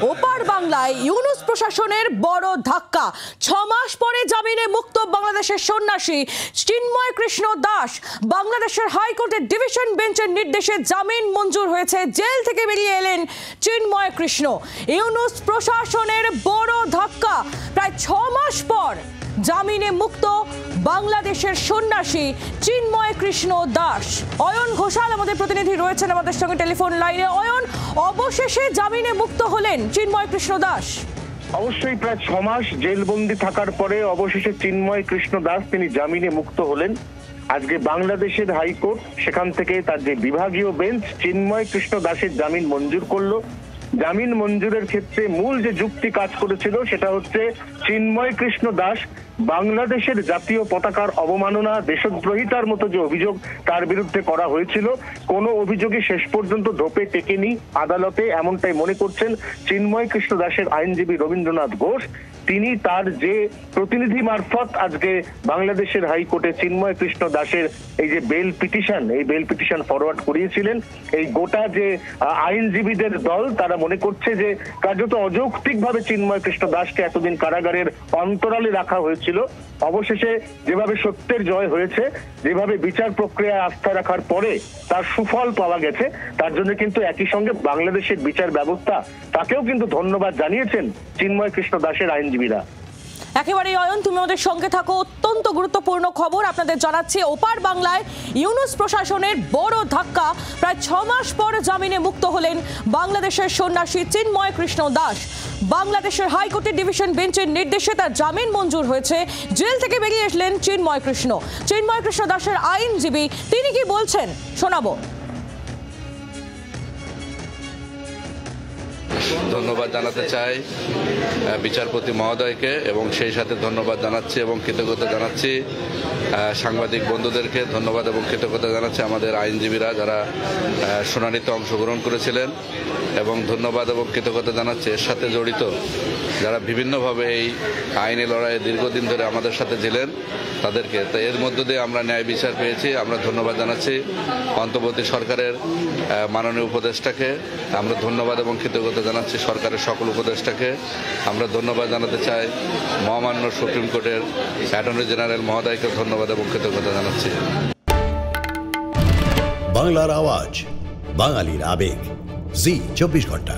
ওপার বাংলায় ইউনূস প্রশাসনের বড় ধাক্কা। 6 মাস পরে জামিনে মুক্ত বাংলাদেশের সন্ন্যাসী চিন্ময় কৃষ্ণ দাস। বাংলাদেশের হাইকোর্টের ডিভিশন বেঞ্চের নির্দেশে জামিন মঞ্জুর হয়েছে। জেল থেকে বেরিয়ে এলেন চিন্ময় কৃষ্ণ। ইউনূস প্রশাসনের বড় ধাক্কা। প্রায় 6 মাস পর জামিনে মুক্ত বাংলাদেশের সন্ন্যাসী চিন্ময় কৃষ্ণ দাস। অয়ন ঘোষাল আমাদের প্রতিনিধি রয়েছেন আমাদের সঙ্গে টেলিফোন লাইনে। অয়ন, অবশেষে জামিনে মুক্ত হলেন চিন্ময় কৃষ্ণ দাস। অবশ্যই প্রায় 6 মাস জেলবন্দি থাকার পরে অবশেষে চিন্ময় কৃষ্ণ দাস তিনি জামিনে মুক্ত হলেন। আজকে বাংলাদেশের হাইকোর্ট সেখান থেকে তার যে বিভাগীয় বেঞ্চ চিন্ময় কৃষ্ণ দাসের জামিন মঞ্জুর করলো। জামিন মঞ্জুরের ক্ষেত্রে মূল যে যুক্তি কাজ করেছিল সেটা হচ্ছে চিন্ময় কৃষ্ণ দাস বাংলাদেশের জাতীয় পতাকার অবমাননা, দেশদ্রোহিতার মতো যে অভিযোগ তার বিরুদ্ধে করা হয়েছিল, কোনো অভিযোগই শেষ পর্যন্ত ধোপে টেকেনি আদালতে, এমনটাই মনে করছেন চিন্ময় কৃষ্ণ দাসের আইনজীবী রবীন্দ্রনাথ ঘোষ। তিনি তার যে প্রতিনিধি মারফত আজকে বাংলাদেশের হাইকোর্টে চিন্ময় কৃষ্ণ দাসের এই যে বেল পিটিশন, এই বেল পিটিশন ফরওয়ার্ড করিয়েছিলেন। এই গোটা যে আইনজীবীদের দল তারা মনে করছে যে কার্যত অযৌক্তিকভাবে চিন্ময় কৃষ্ণ দাসকে এতদিন কারাগারের অন্তরালে রাখা হয়েছিল। অবশেষে যেভাবে সত্যের জয় হয়েছে, যেভাবে বিচার প্রক্রিয়ায় আস্থা রাখার পরে তার সুফল পাওয়া গেছে, তার জন্য কিন্তু একই সঙ্গে বাংলাদেশের বিচার ব্যবস্থা তাকেও কিন্তু ধন্যবাদ জানিয়েছেন চিন্ময় কৃষ্ণ দাসের আইনজীবীরা। একেবারেই অয়ন, তুমি আমাদের সঙ্গে থাকো। অত্যন্ত গুরুত্বপূর্ণ খবর আপনাদের জানাচ্ছি। ওপার বাংলায় ইউনূস প্রশাসনের বড় ধাক্কা। প্রায় 6 মাস পর জামিনে মুক্ত হলেন বাংলাদেশের সন্ন্যাসী চিন্ময় কৃষ্ণ দাস। বাংলাদেশের হাইকোর্টের ডিভিশন বেঞ্চের নির্দেশে তার জামিন মঞ্জুর হয়েছে। জেল থেকে বেরিয়ে এলেন চিন্ময় কৃষ্ণ। চিন্ময় কৃষ্ণ দাসের আইনজীবী তিনি কি বলছেন শোনাবো। ধন্যবাদ জানাতে চাই বিচারপতি মহোদয়কে, এবং সেই সাথে ধন্যবাদ জানাচ্ছি এবং কৃতজ্ঞতা জানাচ্ছি সাংবাদিক বন্ধুদেরকে। ধন্যবাদ এবং কৃতজ্ঞতা জানাচ্ছি আমাদের আইনজীবীরা যারা শুনানিতে অংশগ্রহণ করেছিলেন, এবং ধন্যবাদ এবং কৃতজ্ঞতা জানাচ্ছি এর সাথে জড়িত যারা বিভিন্নভাবে এই আইনি লড়াইয়ে দীর্ঘদিন ধরে আমাদের সাথে ছিলেন তাদেরকে। তো এর মধ্য দিয়ে আমরা ন্যায় বিচার পেয়েছি। আমরা ধন্যবাদ জানাচ্ছি অন্তর্বর্তী সরকারের মাননীয় উপদেষ্টাকে। আমরা ধন্যবাদ এবং কৃতজ্ঞতা জানাচ্ছি সরকারের সকল উপদেষ্টাকে। আমরা ধন্যবাদ জানাতে চাই মহামান্য সুপ্রিম কোর্টের অ্যাটর্নি জেনারেল মহোদয়কে ধন্যবাদ এবং কৃতজ্ঞতা জানাচ্ছি। বাংলার আওয়াজ, বাঙালির আবেগ, জি 24 ঘন্টা।